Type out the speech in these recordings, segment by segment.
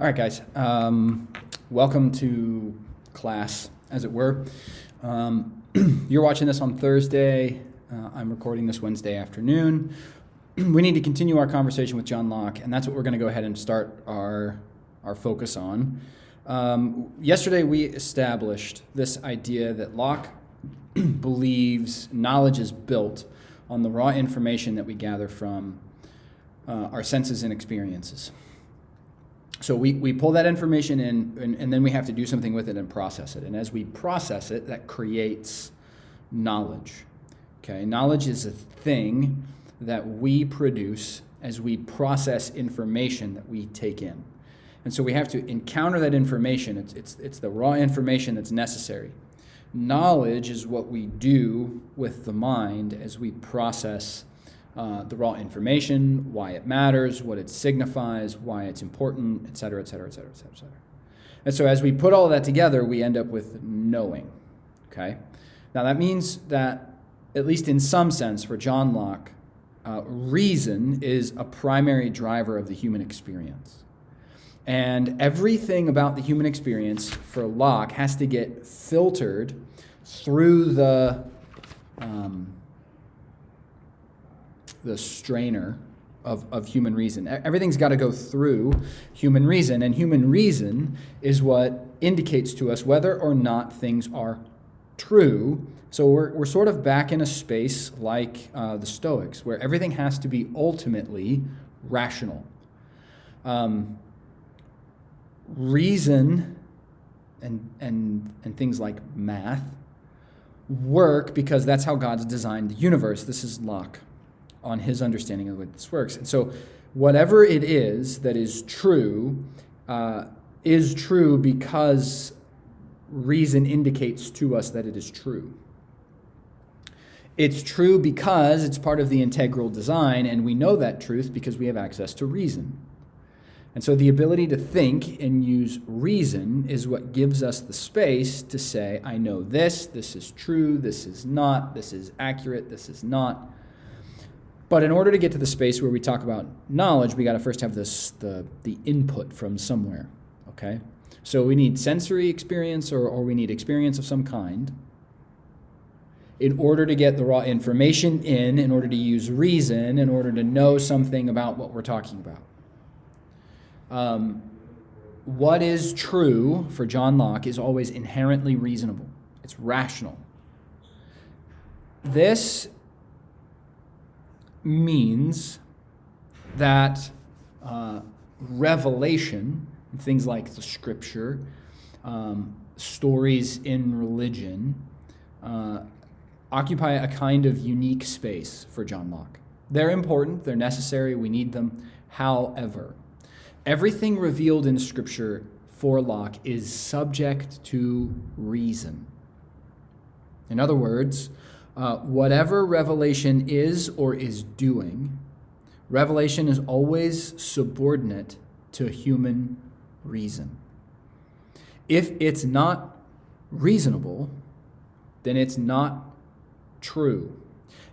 All right, guys. Welcome to class, as it were. You're watching this on Thursday. I'm recording this Wednesday afternoon. We need to continue our conversation with John Locke, and that's what we're going to go ahead and start our focus on. Yesterday, we established this idea that Locke believes knowledge is built on the raw information that we gather from our senses and experiences. So we pull that information in, and then we have to do something with it and process it. And as we process it, that creates knowledge. Okay, knowledge is a thing that we produce as we process information that we take in. And so we have to encounter that information. It's the raw information that's necessary. Knowledge is what we do with the mind as we process the raw information, why it matters, what it signifies, why it's important, et cetera, et cetera, et cetera, et cetera, et cetera. And so as we put all of that together, we end up with knowing, okay? Now that means that, at least in some sense, for John Locke, reason is a primary driver of the human experience. And everything about the human experience for Locke has to get filtered through the strainer of human reason. Everything's got to go through human reason, and human reason is what indicates to us whether or not things are true. So we're sort of back in a space like the Stoics, where everything has to be ultimately rational. Reason and things like math work because that's how God's designed the universe. This is Locke on his understanding of the way this works. And so whatever it is that is true because reason indicates to us that it is true. It's true because it's part of the integral design, and we know that truth because we have access to reason. And so the ability to think and use reason is what gives us the space to say, I know this is true, this is not, this is accurate, this is not. But in order to get to the space where we talk about knowledge, we got to first have the input from somewhere, okay? So we need sensory experience or we need experience of some kind in order to get the raw information in order to use reason, in order to know something about what we're talking about. What is true for John Locke is always inherently reasonable. It's rational. This means that revelation, things like the scripture, stories in religion, occupy a kind of unique space for John Locke. They're important, they're necessary, we need them. However, everything revealed in scripture for Locke is subject to reason. In other words, whatever revelation is or is doing, revelation is always subordinate to human reason. If it's not reasonable, then it's not true.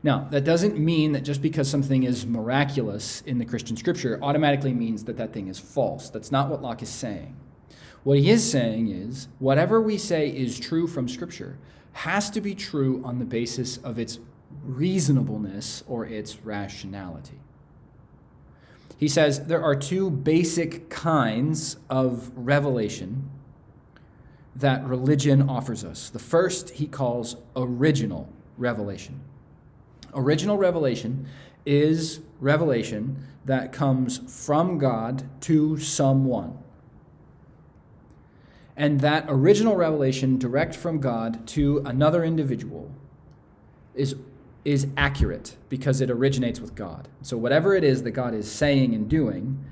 Now, that doesn't mean that just because something is miraculous in the Christian scripture automatically means that that thing is false. That's not what Locke is saying. What he is saying is, whatever we say is true from scripture has to be true on the basis of its reasonableness or its rationality. He says there are two basic kinds of revelation that religion offers us. The first he calls original revelation. Original revelation is revelation that comes from God to someone. And that original revelation direct from God to another individual is accurate because it originates with God. So whatever it is that God is saying and doing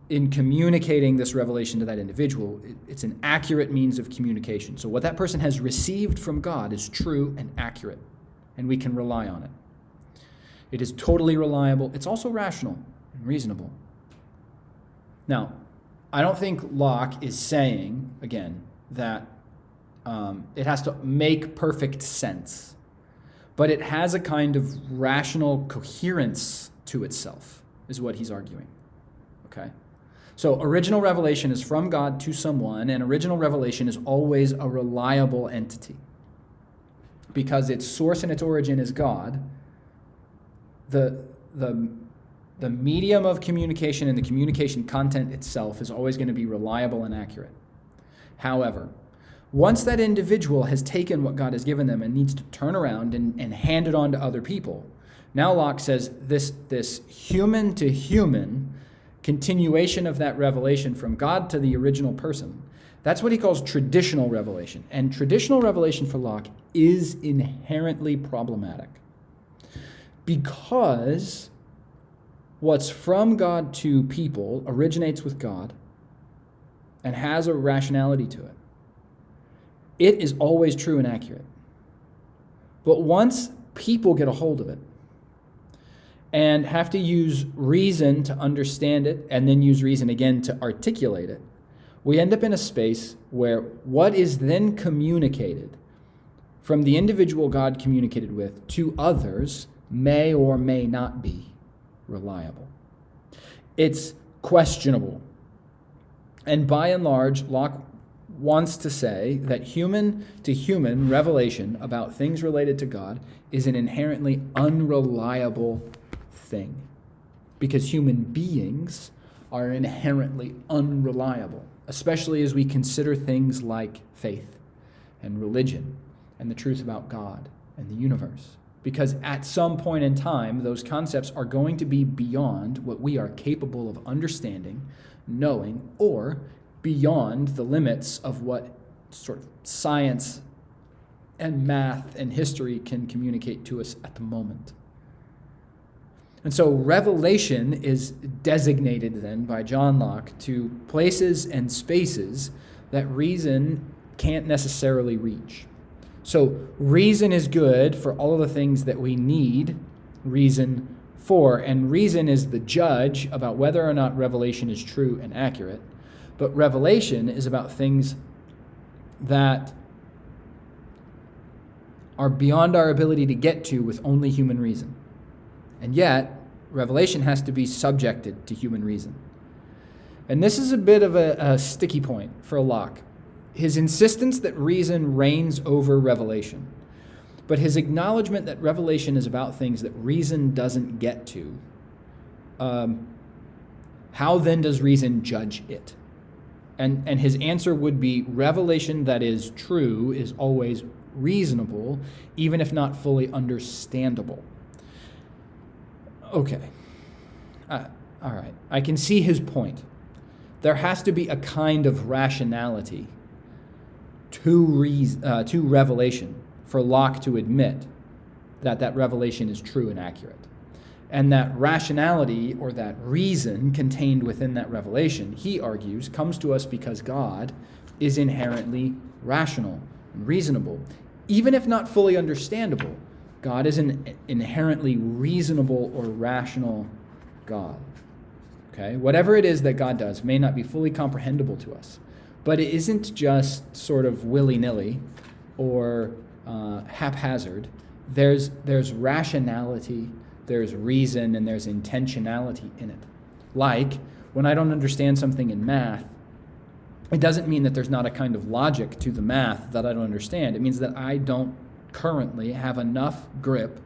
in communicating this revelation to that individual, it's an accurate means of communication. So what that person has received from God is true and accurate, and we can rely on it. It is totally reliable. It's also rational and reasonable. Now, I don't think Locke is saying, again, that it has to make perfect sense, but it has a kind of rational coherence to itself, is what he's arguing, okay? So original revelation is from God to someone, and original revelation is always a reliable entity. Because its source and its origin is God, the medium of communication and the communication content itself is always going to be reliable and accurate. Huhowever, once that individual has taken what God has given them and needs to turn around and hand it on to other people, now Locke says this human to human continuation of that revelation from God to the original person, that's what he calls traditional revelation. And traditional revelation for Locke is inherently problematic because what's from God to people originates with God and has a rationality to it. It is always true and accurate. But once people get a hold of it and have to use reason to understand it and then use reason again to articulate it, we end up in a space where what is then communicated from the individual God communicated with to others may or may not be reliable. It's questionable. And by and large, Locke wants to say that human to human revelation about things related to God is an inherently unreliable thing because human beings are inherently unreliable, especially as we consider things like faith and religion and the truth about God and the universe. Because at some point in time, those concepts are going to be beyond what we are capable of understanding, knowing, or beyond the limits of what sort of science and math and history can communicate to us at the moment. And so revelation is designated then by John Locke to places and spaces that reason can't necessarily reach. So reason is good for all of the things that we need reason for, and reason is the judge about whether or not revelation is true and accurate. But revelation is about things that are beyond our ability to get to with only human reason. And yet, revelation has to be subjected to human reason. And this is a bit of a sticky point for Locke. His insistence that reason reigns over revelation, but his acknowledgement that revelation is about things that reason doesn't get to. How then does reason judge it? And his answer would be revelation that is true is always reasonable, even if not fully understandable. Okay. All right. I can see his point. There has to be a kind of rationality to revelation for Locke to admit that revelation is true and accurate. And that rationality or that reason contained within that revelation, he argues, comes to us because God is inherently rational and reasonable. Even if not fully understandable, God is an inherently reasonable or rational God. Okay? Whatever it is that God does may not be fully comprehensible to us, but it isn't just sort of willy-nilly or haphazard. There's rationality, there's reason, and there's intentionality in it. Like, when I don't understand something in math, it doesn't mean that there's not a kind of logic to the math that I don't understand. It means that I don't currently have enough grip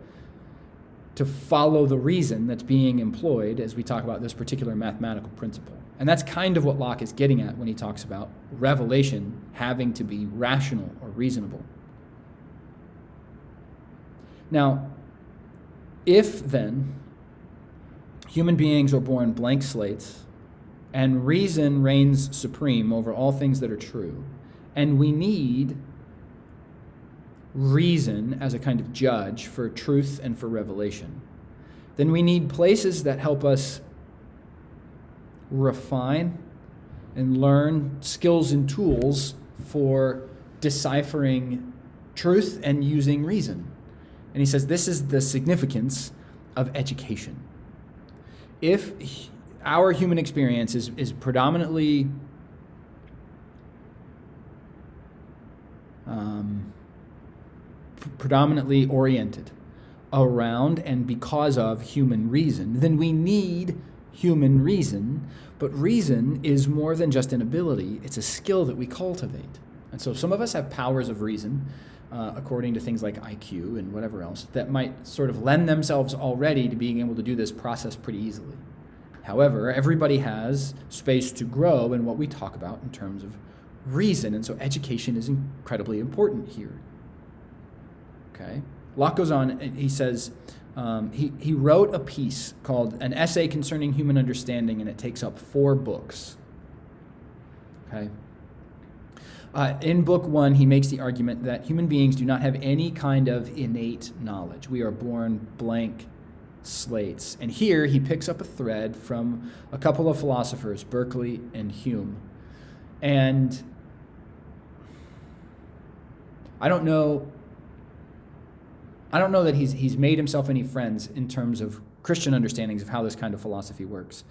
to follow the reason that's being employed as we talk about this particular mathematical principle. And that's kind of what Locke is getting at when he talks about revelation having to be rational or reasonable. Now, if then human beings are born blank slates and reason reigns supreme over all things that are true, and we need reason as a kind of judge for truth and for revelation, then we need places that help us refine and learn skills and tools for deciphering truth and using reason. And he says this is the significance of education. If our human experience is predominantly oriented around and because of human reason, then we need human reason, but reason is more than just an ability. It's a skill that we cultivate. And so some of us have powers of reason, according to things like IQ and whatever else, that might sort of lend themselves already to being able to do this process pretty easily. However, everybody has space to grow in what we talk about in terms of reason, and so education is incredibly important here. Okay? Locke goes on, and he says, he wrote a piece called An Essay Concerning Human Understanding, and it takes up 4 books. Okay? In book 1, he makes the argument that human beings do not have any kind of innate knowledge. We are born blank slates. And here he picks up a thread from a couple of philosophers, Berkeley and Hume. And I don't know that he's made himself any friends in terms of Christian understandings of how this kind of philosophy works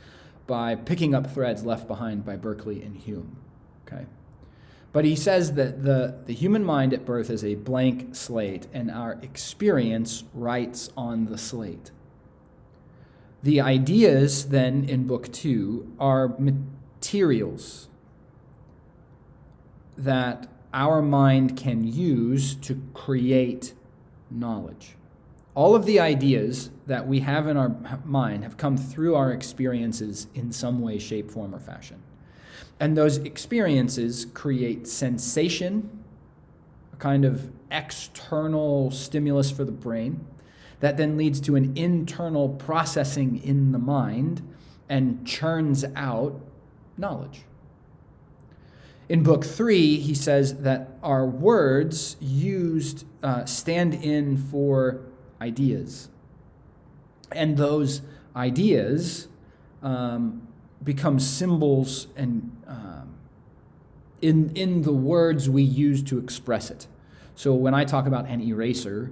by picking up threads left behind by Berkeley and Hume. Okay? But he says that the human mind at birth is a blank slate, and our experience writes on the slate. The ideas, then, in Book 2 are materials that our mind can use to create knowledge. All of the ideas that we have in our mind have come through our experiences in some way, shape, form, or fashion. And those experiences create sensation, a kind of external stimulus for the brain, that then leads to an internal processing in the mind and churns out knowledge. In Book 3, he says that our words used stand in for ideas. And those ideas become symbols and in the words we use to express it. So when I talk about an eraser,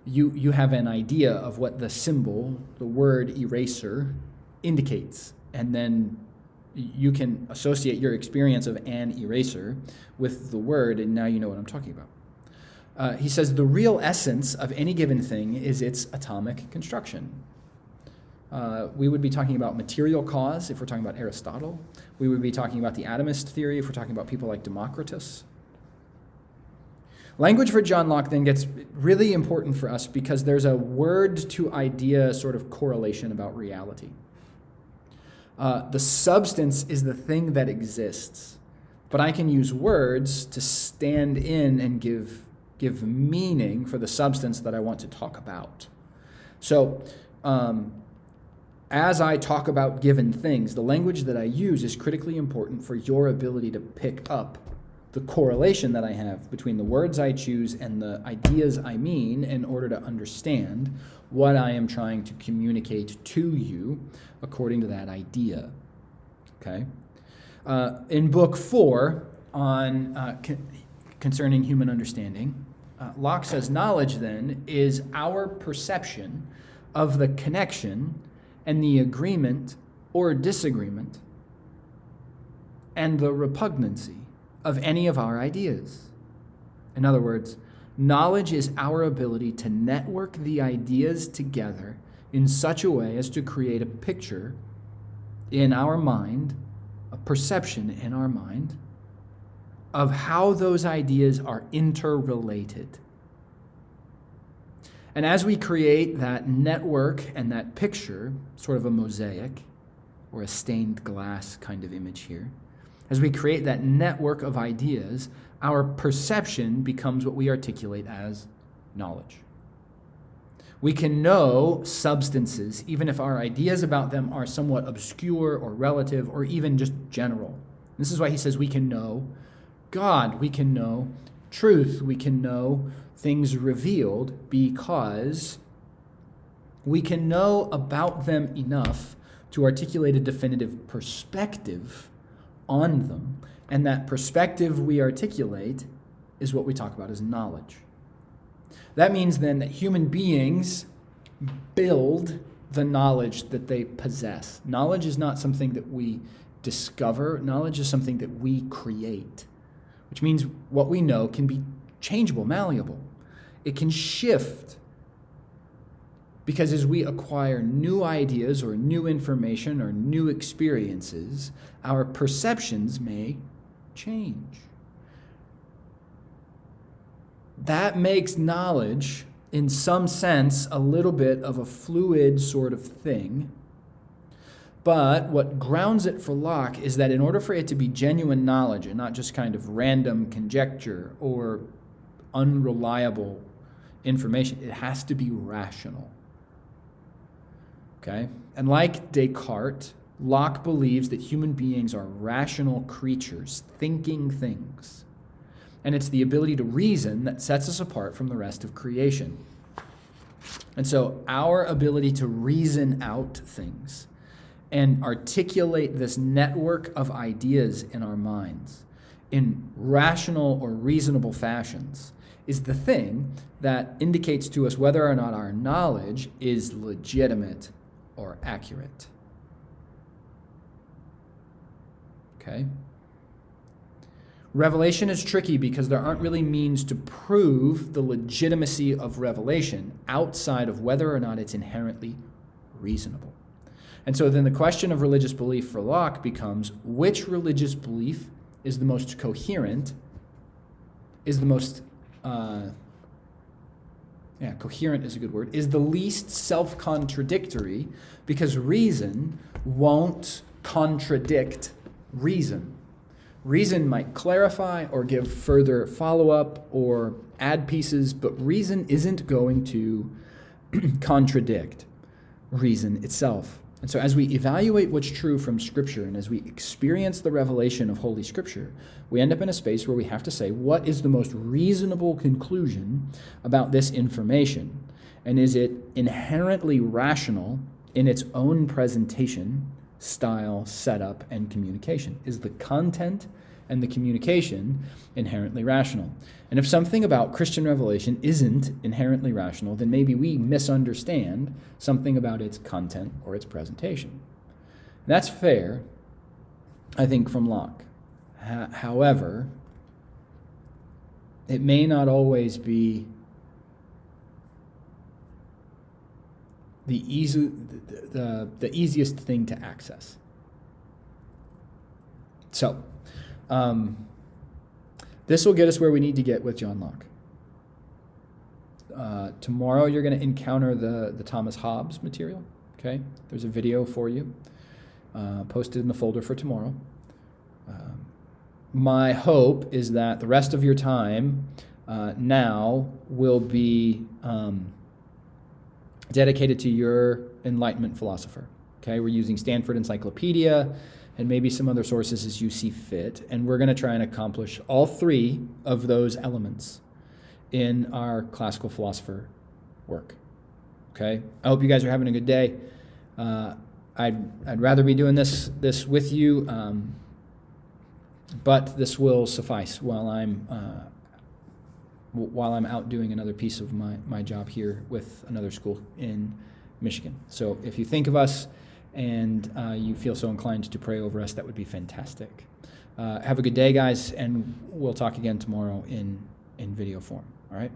you have an idea of what the symbol, the word eraser, indicates. And then you can associate your experience of an eraser with the word, and now you know what I'm talking about. He says the real essence of any given thing is its atomic construction. We would be talking about material cause if we're talking about Aristotle. We would be talking about the atomist theory if we're talking about people like Democritus. Language for John Locke then gets really important for us because there's a word-to-idea sort of correlation about reality. The substance is the thing that exists, but I can use words to stand in and give meaning for the substance that I want to talk about. So, as I talk about given things, the language that I use is critically important for your ability to pick up the correlation that I have between the words I choose and the ideas I mean in order to understand what I am trying to communicate to you according to that idea. Okay? In Book 4 on concerning human understanding, Locke says knowledge then is our perception of the connection and the agreement or disagreement and the repugnancy of any of our ideas. In other words, knowledge is our ability to network the ideas together in such a way as to create a picture in our mind, a perception in our mind, of how those ideas are interrelated. And as we create that network and that picture, sort of a mosaic or a stained glass kind of image here, as we create that network of ideas, our perception becomes what we articulate as knowledge. We can know substances even if our ideas about them are somewhat obscure or relative or even just general. This is why he says we can know God, we can know truth, we can know things revealed because we can know about them enough to articulate a definitive perspective on them, and that perspective we articulate is what we talk about as knowledge. That means then that human beings build the knowledge that they possess. Knowledge is not something that we discover. Knowledge is something that we create, which means what we know can be changeable, malleable. It can shift. Because as we acquire new ideas or new information or new experiences, our perceptions may change. That makes knowledge, in some sense, a little bit of a fluid sort of thing. But what grounds it for Locke is that in order for it to be genuine knowledge and not just kind of random conjecture or unreliable information, it has to be rational. Okay? And like Descartes, Locke believes that human beings are rational creatures, thinking things. And it's the ability to reason that sets us apart from the rest of creation. And so our ability to reason out things and articulate this network of ideas in our minds in rational or reasonable fashions is the thing that indicates to us whether or not our knowledge is legitimate or accurate. Okay? Revelation is tricky because there aren't really means to prove the legitimacy of revelation outside of whether or not it's inherently reasonable. And so then the question of religious belief for Locke becomes, which religious belief is the most coherent, is the most, coherent is a good word, is the least self-contradictory, because reason won't contradict reason. Reason might clarify or give further follow-up or add pieces, but reason isn't going to contradict reason itself. And so as we evaluate what's true from Scripture and as we experience the revelation of Holy Scripture, we end up in a space where we have to say, what is the most reasonable conclusion about this information? And is it inherently rational in its own presentation, style, setup, and communication? Is the content and the communication inherently rational? And if something about Christian revelation isn't inherently rational, then maybe we misunderstand something about its content or its presentation. And that's fair, I think, from Locke. However, it may not always be the easiest thing to access. So, this will get us where we need to get with John Locke. Tomorrow you're going to encounter the Thomas Hobbes material. Okay, there's a video for you posted in the folder for tomorrow. My hope is that the rest of your time now will be dedicated to your Enlightenment philosopher. Okay, we're using Stanford Encyclopedia and maybe some other sources as you see fit, and we're going to try and accomplish all three of those elements in our classical philosopher work. Okay, I hope you guys are having a good day. I'd rather be doing this with you, but this will suffice while I'm out doing another piece of my job here with another school in Michigan. So if you think of us and you feel so inclined to pray over us, that would be fantastic. Have a good day, guys, and we'll talk again tomorrow in video form. All right?